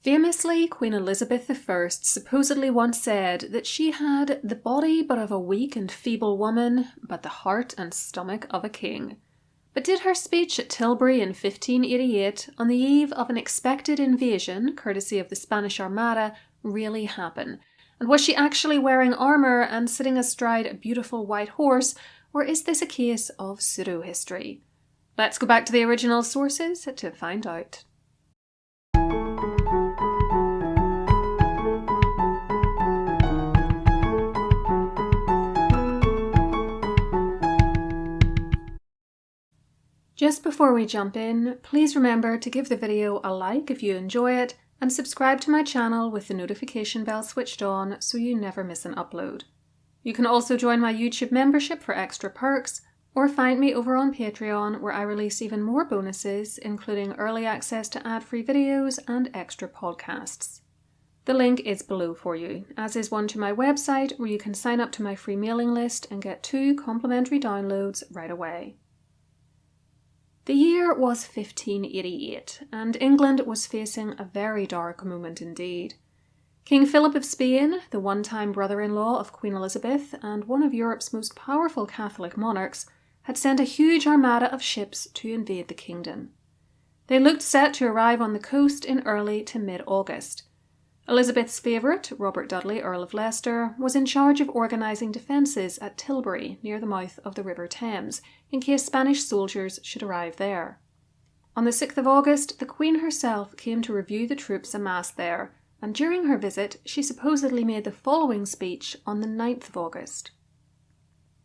Famously, Queen Elizabeth I supposedly once said that she had the body but of a weak and feeble woman, but the heart and stomach of a king. But did her speech at Tilbury in 1588, on the eve of an expected invasion, courtesy of the Spanish Armada, really happen? And was she actually wearing armour and sitting astride a beautiful white horse, or is this a case of pseudo-history? Let's go back to the original sources to find out. Just before we jump in, please remember to give the video a like if you enjoy it, and subscribe to my channel with the notification bell switched on so you never miss an upload. You can also join my YouTube membership for extra perks, or find me over on Patreon where I release even more bonuses, including early access to ad-free videos and extra podcasts. The link is below for you, as is one to my website where you can sign up to my free mailing list and get 2 complimentary downloads right away. The year was 1588, and England was facing a very dark moment indeed. King Philip of Spain, the one-time brother-in-law of Queen Elizabeth and one of Europe's most powerful Catholic monarchs, had sent a huge armada of ships to invade the kingdom. They looked set to arrive on the coast in early to mid-August. Elizabeth's favourite, Robert Dudley, Earl of Leicester, was in charge of organising defences at Tilbury, near the mouth of the River Thames, in case Spanish soldiers should arrive there. On the 6th of August, the Queen herself came to review the troops amassed there, and during her visit, she supposedly made the following speech on the 9th of August.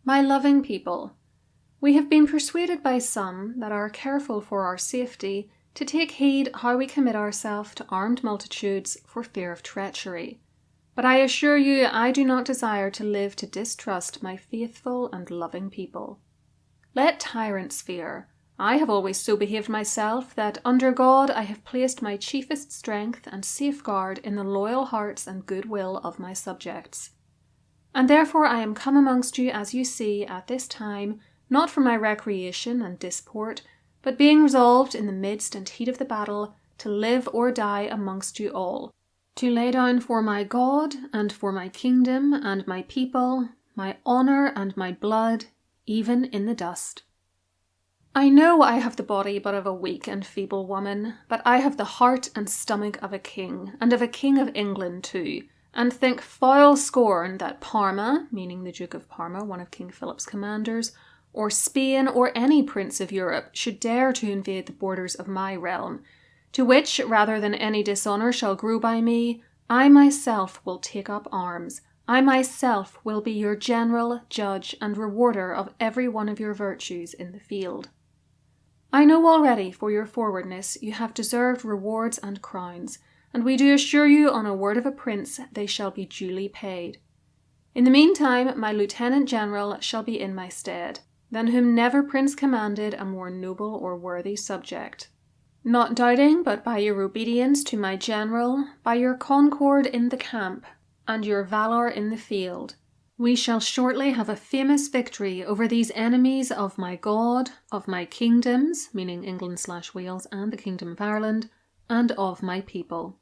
"My loving people, we have been persuaded by some that are careful for our safety to take heed how we commit ourselves to armed multitudes for fear of treachery. But I assure you I do not desire to live to distrust my faithful and loving people. Let tyrants fear. I have always so behaved myself that under God I have placed my chiefest strength and safeguard in the loyal hearts and goodwill of my subjects. And therefore I am come amongst you as you see at this time, not for my recreation and disport, but being resolved in the midst and heat of the battle to live or die amongst you all, to lay down for my God and for my kingdom and my people, my honour and my blood, even in the dust. I know I have the body but of a weak and feeble woman, but I have the heart and stomach of a king, and of a king of England too, and think foul scorn that Parma, meaning the Duke of Parma, one of King Philip's commanders, or Spain, or any prince of Europe, should dare to invade the borders of my realm, to which, rather than any dishonour shall grow by me, I myself will take up arms. I myself will be your general, judge, and rewarder of every one of your virtues in the field. I know already, for your forwardness, you have deserved rewards and crowns, and we do assure you on a word of a prince they shall be duly paid. In the meantime, my lieutenant general shall be in my stead, than whom never prince commanded a more noble or worthy subject. Not doubting but by your obedience to my general, by your concord in the camp, and your valour in the field, we shall shortly have a famous victory over these enemies of my God, of my kingdoms, meaning England/Wales and the Kingdom of Ireland, and of my people."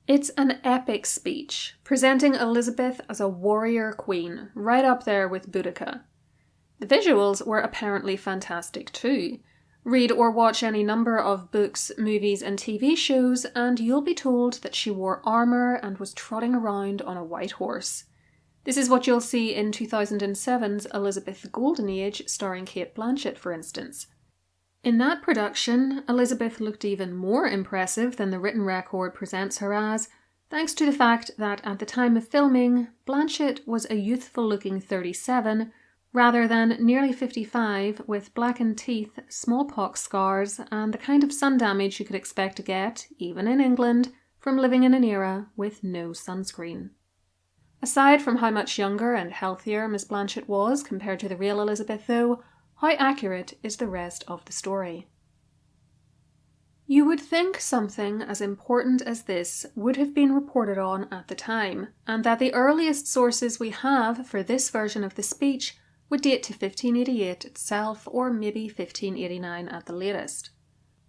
It's an epic speech, presenting Elizabeth as a warrior queen, right up there with Boudica. The visuals were apparently fantastic too. Read or watch any number of books, movies and TV shows and you'll be told that she wore armour and was trotting around on a white horse. This is what you'll see in 2007's Elizabeth the Golden Age starring Cate Blanchett, for instance. In that production, Elizabeth looked even more impressive than the written record presents her as, thanks to the fact that at the time of filming, Blanchett was a youthful-looking 37, rather than nearly 55 with blackened teeth, smallpox scars, and the kind of sun damage you could expect to get, even in England, from living in an era with no sunscreen. Aside from how much younger and healthier Miss Blanchett was compared to the real Elizabeth though, how accurate is the rest of the story? You would think something as important as this would have been reported on at the time, and that the earliest sources we have for this version of the speech would date to 1588 itself, or maybe 1589 at the latest.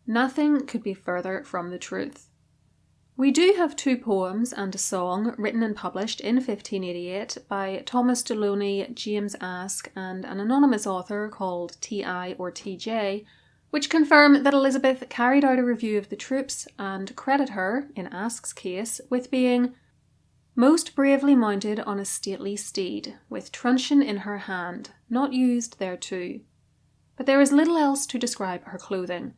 Nothing could be further from the truth. We do have two poems and a song written and published in 1588 by Thomas Deloney, James Aske, and an anonymous author called T.I. or T.J., which confirm that Elizabeth carried out a review of the troops and credit her, in Aske's case, with being most bravely mounted on a stately steed, with truncheon in her hand, not used thereto. But there is little else to describe her clothing.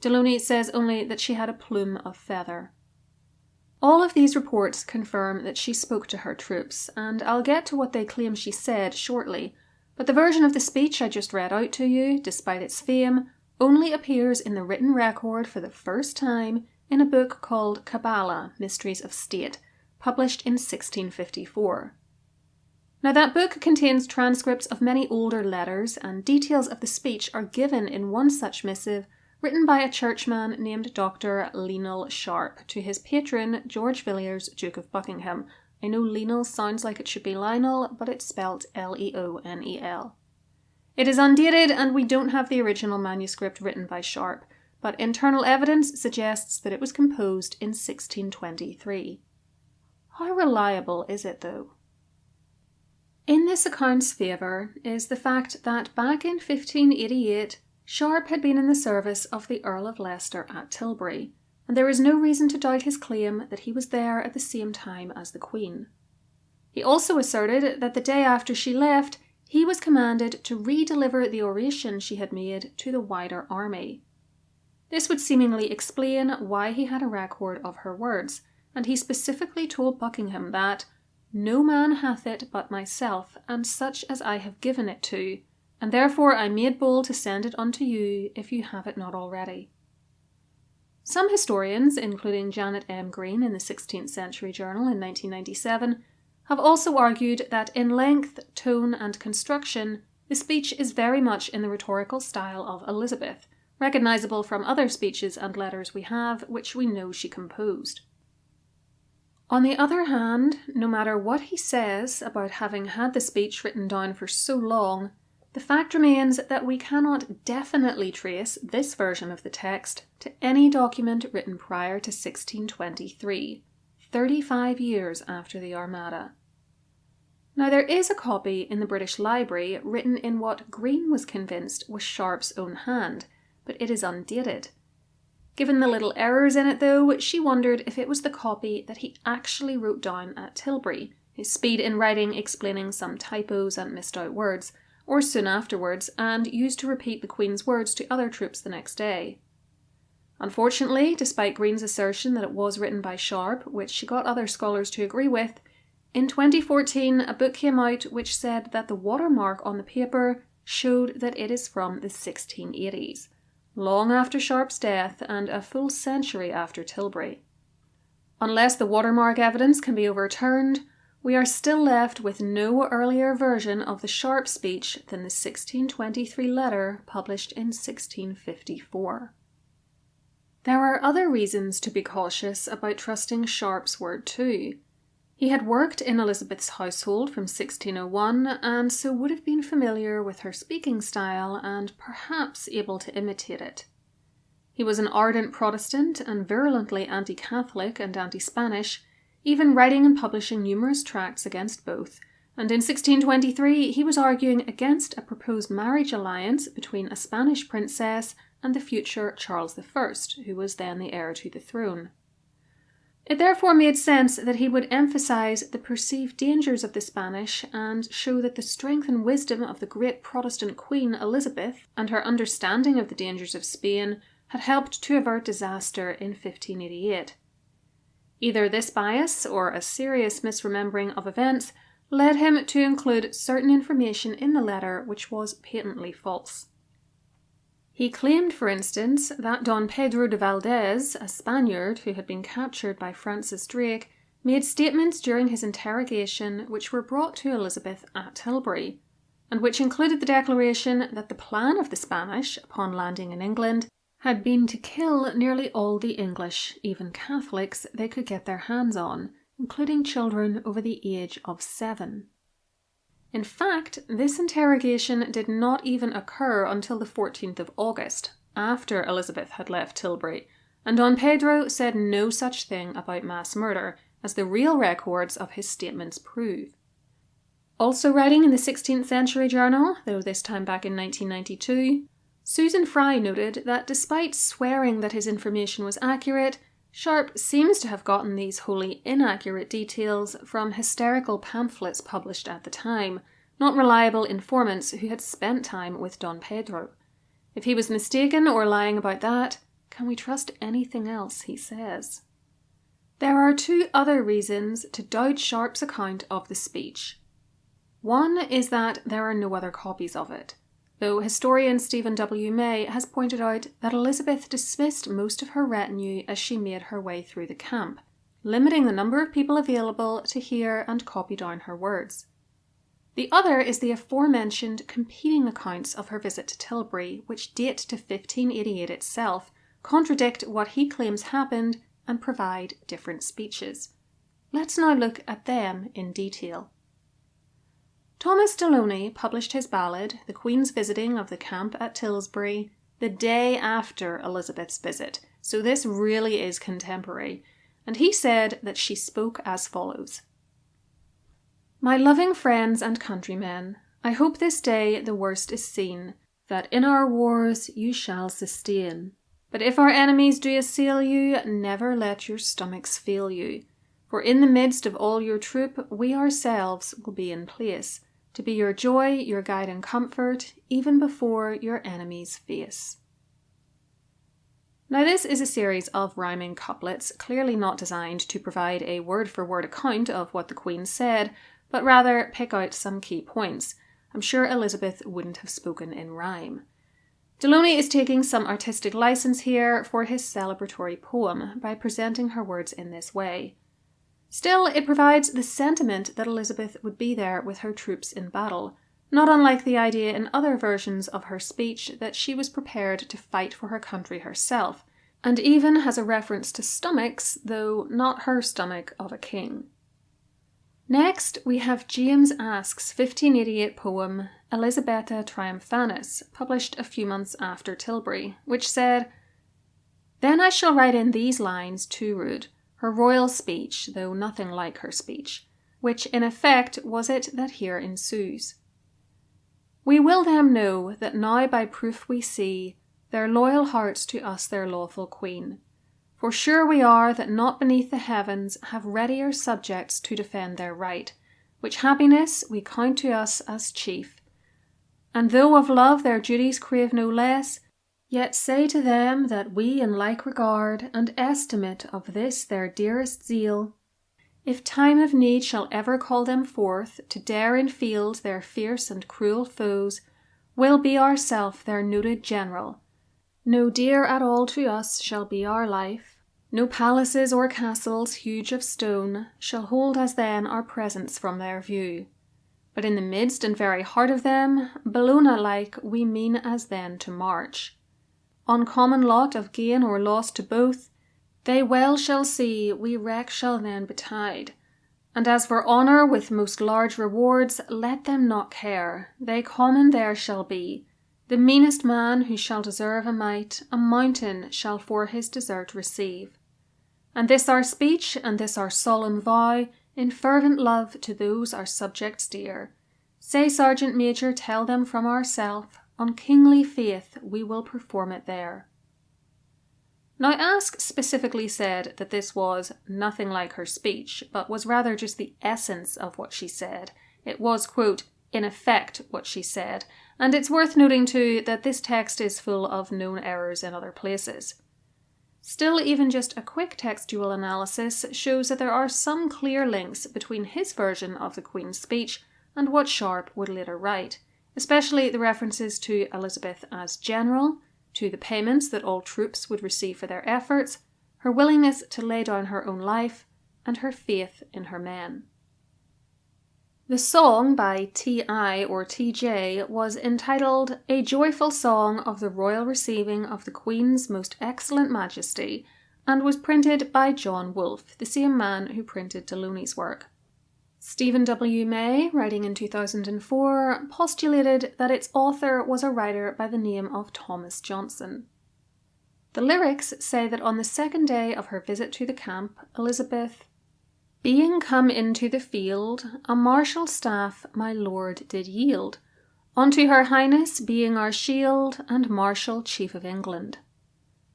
Deloney says only that she had a plume of feather. All of these reports confirm that she spoke to her troops, and I'll get to what they claim she said shortly, but the version of the speech I just read out to you, despite its fame, only appears in the written record for the first time in a book called Kabbalah, Mysteries of State, published in 1654. Now that book contains transcripts of many older letters, and details of the speech are given in one such missive written by a churchman named Dr. Lenel Sharp to his patron George Villiers, Duke of Buckingham. I know Lenel sounds like it should be Lionel, but it's spelt Leonel. It is undated and we don't have the original manuscript written by Sharp, but internal evidence suggests that it was composed in 1623. How reliable is it though? In this account's favour is the fact that back in 1588, Sharp had been in the service of the Earl of Leicester at Tilbury, and there is no reason to doubt his claim that he was there at the same time as the Queen. He also asserted that the day after she left, he was commanded to re-deliver the oration she had made to the wider army. This would seemingly explain why he had a record of her words, and he specifically told Buckingham that "No man hath it but myself, and such as I have given it to, and therefore I made bold to send it unto you, if you have it not already." Some historians, including Janet M. Green in the 16th Century Journal in 1997, have also argued that in length, tone, and construction, the speech is very much in the rhetorical style of Elizabeth, recognisable from other speeches and letters we have, which we know she composed. On the other hand, no matter what he says about having had the speech written down for so long, the fact remains that we cannot definitely trace this version of the text to any document written prior to 1623, 35 years after the Armada. Now there is a copy in the British Library written in what Green was convinced was Sharp's own hand, but it is undated. Given the little errors in it though, she wondered if it was the copy that he actually wrote down at Tilbury, his speed in writing explaining some typos and missed out words, or soon afterwards, and used to repeat the Queen's words to other troops the next day. Unfortunately, despite Green's assertion that it was written by Sharp, which she got other scholars to agree with, in 2014 a book came out which said that the watermark on the paper showed that it is from the 1680s, long after Sharp's death and a full century after Tilbury. Unless the watermark evidence can be overturned, we are still left with no earlier version of the Sharp speech than the 1623 letter published in 1654. There are other reasons to be cautious about trusting Sharp's word too. He had worked in Elizabeth's household from 1601 and so would have been familiar with her speaking style and perhaps able to imitate it. He was an ardent Protestant and virulently anti-Catholic and anti-Spanish, even writing and publishing numerous tracts against both, and in 1623 he was arguing against a proposed marriage alliance between a Spanish princess and the future Charles I, who was then the heir to the throne. It therefore made sense that he would emphasise the perceived dangers of the Spanish and show that the strength and wisdom of the great Protestant Queen Elizabeth and her understanding of the dangers of Spain had helped to avert disaster in 1588. Either this bias or a serious misremembering of events led him to include certain information in the letter which was patently false. He claimed, for instance, that Don Pedro de Valdez, a Spaniard who had been captured by Francis Drake, made statements during his interrogation which were brought to Elizabeth at Tilbury, and which included the declaration that the plan of the Spanish, upon landing in England, had been to kill nearly all the English, even Catholics, they could get their hands on, including children over the age of 7. In fact, this interrogation did not even occur until the 14th of August, after Elizabeth had left Tilbury, and Don Pedro said no such thing about mass murder, as the real records of his statements prove. Also writing in the 16th Century Journal, though this time back in 1992, Susan Fry noted that despite swearing that his information was accurate, Sharp seems to have gotten these wholly inaccurate details from hysterical pamphlets published at the time, not reliable informants who had spent time with Don Pedro. If he was mistaken or lying about that, can we trust anything else he says? There are two other reasons to doubt Sharp's account of the speech. One is that there are no other copies of it, though historian Stephen W. May has pointed out that Elizabeth dismissed most of her retinue as she made her way through the camp, limiting the number of people available to hear and copy down her words. The other is the aforementioned competing accounts of her visit to Tilbury, which date to 1588 itself, contradict what he claims happened, and provide different speeches. Let's now look at them in detail. Thomas Deloney published his ballad, The Queen's Visiting of the Camp at Tilbury, the day after Elizabeth's visit, so this really is contemporary, and he said that she spoke as follows. My loving friends and countrymen, I hope this day the worst is seen, that in our wars you shall sustain. But if our enemies do assail you, never let your stomachs fail you. For in the midst of all your troop, we ourselves will be in place, to be your joy, your guide and comfort, even before your enemy's face. Now this is a series of rhyming couplets, clearly not designed to provide a word-for-word account of what the Queen said, but rather pick out some key points. I'm sure Elizabeth wouldn't have spoken in rhyme. Deloney is taking some artistic license here for his celebratory poem by presenting her words in this way. Still, it provides the sentiment that Elizabeth would be there with her troops in battle, not unlike the idea in other versions of her speech that she was prepared to fight for her country herself, and even has a reference to stomachs, though not her stomach of a king. Next, we have James Aske's 1588 poem Elizabetha Triumphalis, published a few months after Tilbury, which said, Then I shall write in these lines to Rude, her royal speech, though nothing like her speech, which in effect was it that here ensues. We will them know that now by proof we see their loyal hearts to us their lawful queen. For sure we are that not beneath the heavens have readier subjects to defend their right, which happiness we count to us as chief. And though of love their duties crave no less, yet say to them that we in like regard and estimate of this their dearest zeal, if time of need shall ever call them forth to dare in field their fierce and cruel foes, will be ourself their noted general. No dear at all to us shall be our life, no palaces or castles huge of stone shall hold as then our presence from their view. But in the midst and very heart of them, Bellona-like we mean as then to march. On common lot of gain or loss to both, they well shall see we wreck shall then betide. And as for honour with most large rewards, let them not care, they common there shall be. The meanest man who shall deserve a mite, a mountain shall for his desert receive. And this our speech, and this our solemn vow, in fervent love to those our subjects dear. Say, Sergeant Major, tell them from ourself, on kingly faith we will perform it there. Now Aske specifically said that this was nothing like her speech, but was rather just the essence of what she said. It was, quote, in effect what she said, and it's worth noting too that this text is full of known errors in other places. Still, even just a quick textual analysis shows that there are some clear links between his version of the Queen's speech and what Sharp would later write, especially the references to Elizabeth as general, to the payments that all troops would receive for their efforts, her willingness to lay down her own life, and her faith in her men. The song by T.I. or T.J. was entitled A Joyful Song of the Royal Receiving of the Queen's Most Excellent Majesty, and was printed by John Wolfe, the same man who printed Deloney's work. Stephen W. May, writing in 2004, postulated that its author was a writer by the name of Thomas Johnson. The lyrics say that on the second day of her visit to the camp, Elizabeth, being come into the field, a martial staff my lord did yield, unto her highness being our shield and martial chief of England.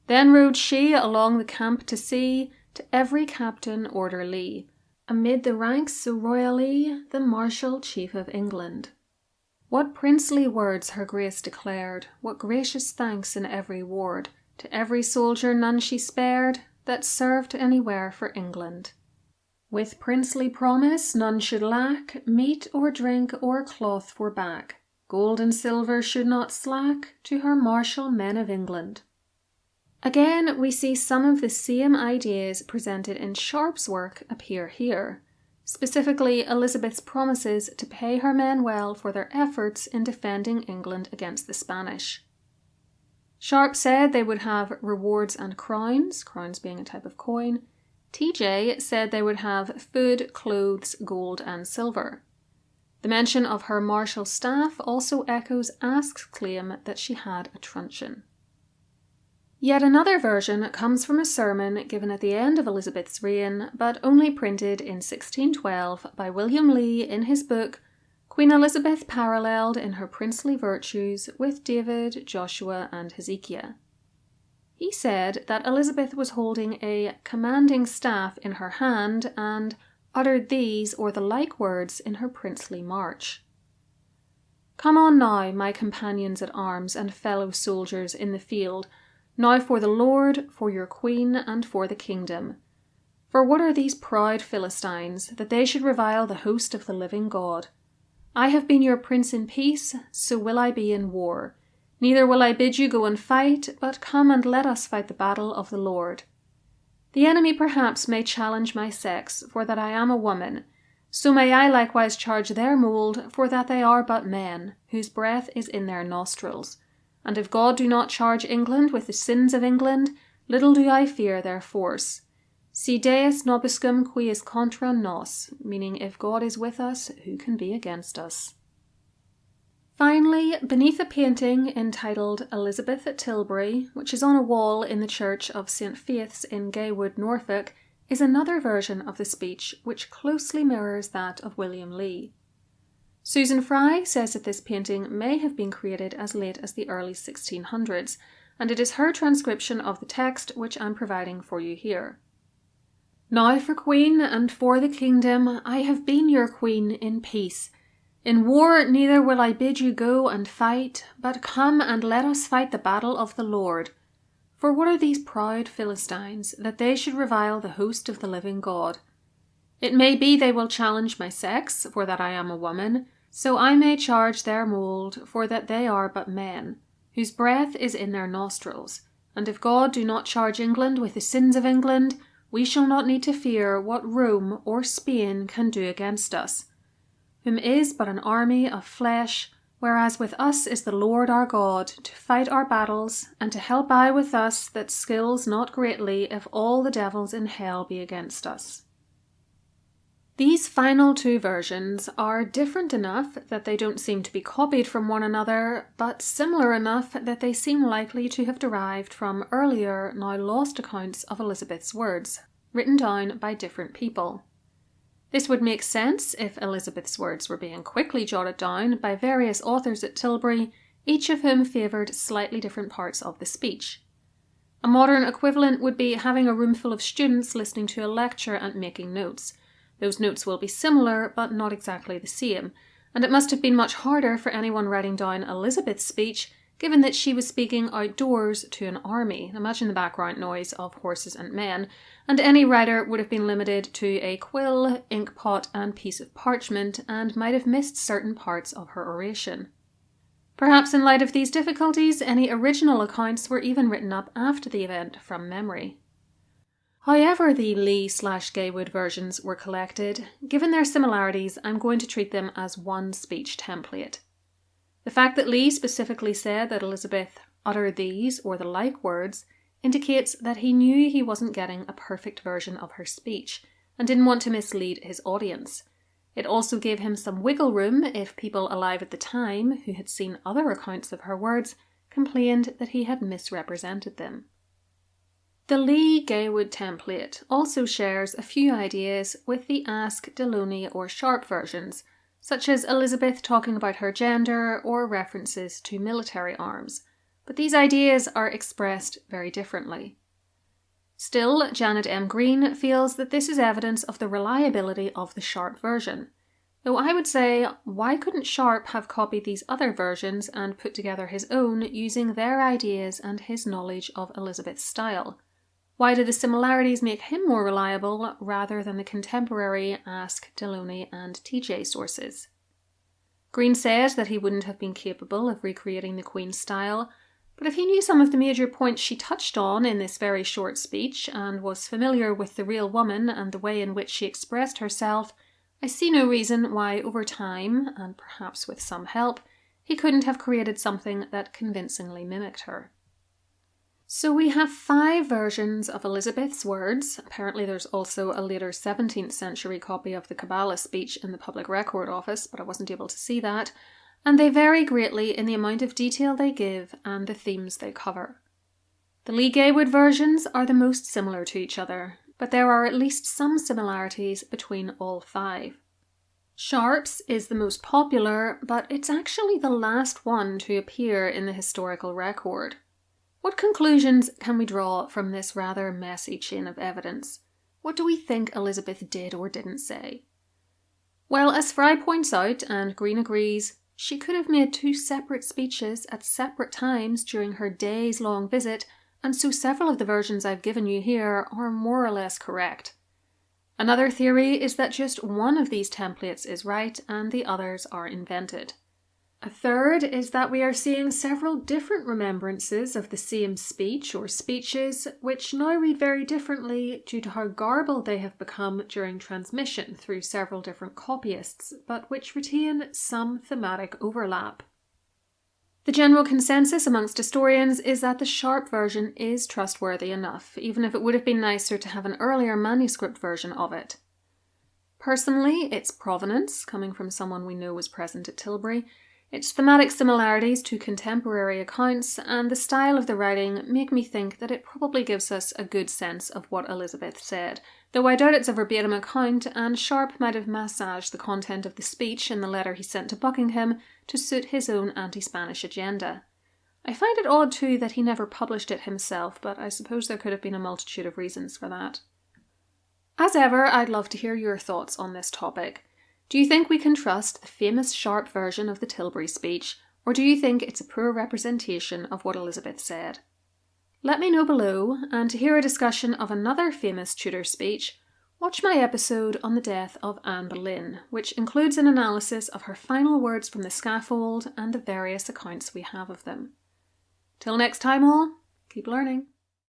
Then rode she along the camp to see, to every captain orderly, amid the ranks so royally, the martial chief of England. What princely words her grace declared, what gracious thanks in every ward, to every soldier none she spared, that served anywhere for England. With princely promise none should lack, meat or drink or cloth for back, gold and silver should not slack, to her martial men of England. Again, we see some of the same ideas presented in Sharp's work appear here, specifically Elizabeth's promises to pay her men well for their efforts in defending England against the Spanish. Sharp said they would have rewards and crowns, crowns being a type of coin. TJ said they would have food, clothes, gold and silver. The mention of her martial staff also echoes Aske's claim that she had a truncheon. Yet another version comes from a sermon given at the end of Elizabeth's reign, but only printed in 1612 by William Lee in his book Queen Elizabeth Paralleled in Her Princely Virtues with David, Joshua and Hezekiah. He said that Elizabeth was holding a commanding staff in her hand and uttered these or the like words in her princely march. Come on now, my companions at arms and fellow soldiers in the field, now for the Lord, for your Queen, and for the kingdom. For what are these proud Philistines, that they should revile the host of the living God? I have been your prince in peace, so will I be in war. Neither will I bid you go and fight, but come and let us fight the battle of the Lord. The enemy perhaps may challenge my sex, for that I am a woman. So may I likewise charge their mould, for that they are but men, whose breath is in their nostrils. And if God do not charge England with the sins of England, little do I fear their force. Si Deus nobiscum quis contra nos, meaning if God is with us, who can be against us? Finally, beneath a painting entitled Elizabeth at Tilbury, which is on a wall in the church of St. Faith's in Gaywood, Norfolk, is another version of the speech which closely mirrors that of William Lee. Susan Fry says that this painting may have been created as late as the early 1600s, and it is her transcription of the text which I'm providing for you here. Now for Queen and for the kingdom, I have been your Queen in peace. In war neither will I bid you go and fight, but come and let us fight the battle of the Lord. For what are these proud Philistines, that they should revile the host of the living God? It may be they will challenge my sex, for that I am a woman, so I may charge their mould, for that they are but men, whose breath is in their nostrils. And if God do not charge England with the sins of England, we shall not need to fear what Rome or Spain can do against us, whom is but an army of flesh, whereas with us is the Lord our God, to fight our battles, and to help I with us that skills not greatly if all the devils in hell be against us. These final two versions are different enough that they don't seem to be copied from one another, but similar enough that they seem likely to have derived from earlier, now lost accounts of Elizabeth's words, written down by different people. This would make sense if Elizabeth's words were being quickly jotted down by various authors at Tilbury, each of whom favoured slightly different parts of the speech. A modern equivalent would be having a room full of students listening to a lecture and making notes. Those notes will be similar, but not exactly the same, and it must have been much harder for anyone writing down Elizabeth's speech, given that she was speaking outdoors to an army. Imagine the background noise of horses and men, and any writer would have been limited to a quill, ink pot, and piece of parchment, and might have missed certain parts of her oration. Perhaps in light of these difficulties, any original accounts were even written up after the event from memory. However the Lee/Gaywood versions were collected, given their similarities, I'm going to treat them as one speech template. The fact that Lee specifically said that Elizabeth uttered these or the like words indicates that he knew he wasn't getting a perfect version of her speech and didn't want to mislead his audience. It also gave him some wiggle room if people alive at the time, who had seen other accounts of her words, complained that he had misrepresented them. The Lee-Gaywood template also shares a few ideas with the Ask, Delony or Sharp versions, such as Elizabeth talking about her gender or references to military arms, but these ideas are expressed very differently. Still, Janet M. Green feels that this is evidence of the reliability of the Sharp version, though I would say, why couldn't Sharp have copied these other versions and put together his own using their ideas and his knowledge of Elizabeth's style? Why do the similarities make him more reliable rather than the contemporary Ask, Delony and TJ sources? Green says that he wouldn't have been capable of recreating the Queen's style, but if he knew some of the major points she touched on in this very short speech and was familiar with the real woman and the way in which she expressed herself, I see no reason why over time, and perhaps with some help, he couldn't have created something that convincingly mimicked her. So we have 5 versions of Elizabeth's words. Apparently there's also a later 17th century copy of the Kabbalah speech in the Public Record Office, but I wasn't able to see that, and they vary greatly in the amount of detail they give and the themes they cover. The Lee-Gaywood versions are the most similar to each other, but there are at least some similarities between all 5. Sharp's is the most popular, but it's actually the last one to appear in the historical record. What conclusions can we draw from this rather messy chain of evidence? What do we think Elizabeth did or didn't say? Well, as Fry points out, and Green agrees, she could have made 2 separate speeches at separate times during her days-long visit, and so several of the versions I've given you here are more or less correct. Another theory is that just one of these templates is right and the others are invented. A third is that we are seeing several different remembrances of the same speech or speeches, which now read very differently due to how garbled they have become during transmission through several different copyists, but which retain some thematic overlap. The general consensus amongst historians is that the Sharp version is trustworthy enough, even if it would have been nicer to have an earlier manuscript version of it. Personally, its provenance, coming from someone we know was present at Tilbury, its thematic similarities to contemporary accounts and the style of the writing make me think that it probably gives us a good sense of what Elizabeth said, though I doubt it's a verbatim account and Sharp might have massaged the content of the speech in the letter he sent to Buckingham to suit his own anti-Spanish agenda. I find it odd too that he never published it himself, but I suppose there could have been a multitude of reasons for that. As ever, I'd love to hear your thoughts on this topic. Do you think we can trust the famous Sharp version of the Tilbury speech, or do you think it's a poor representation of what Elizabeth said? Let me know below, and to hear a discussion of another famous Tudor speech, watch my episode on the death of Anne Boleyn, which includes an analysis of her final words from the scaffold and the various accounts we have of them. Till next time all, keep learning.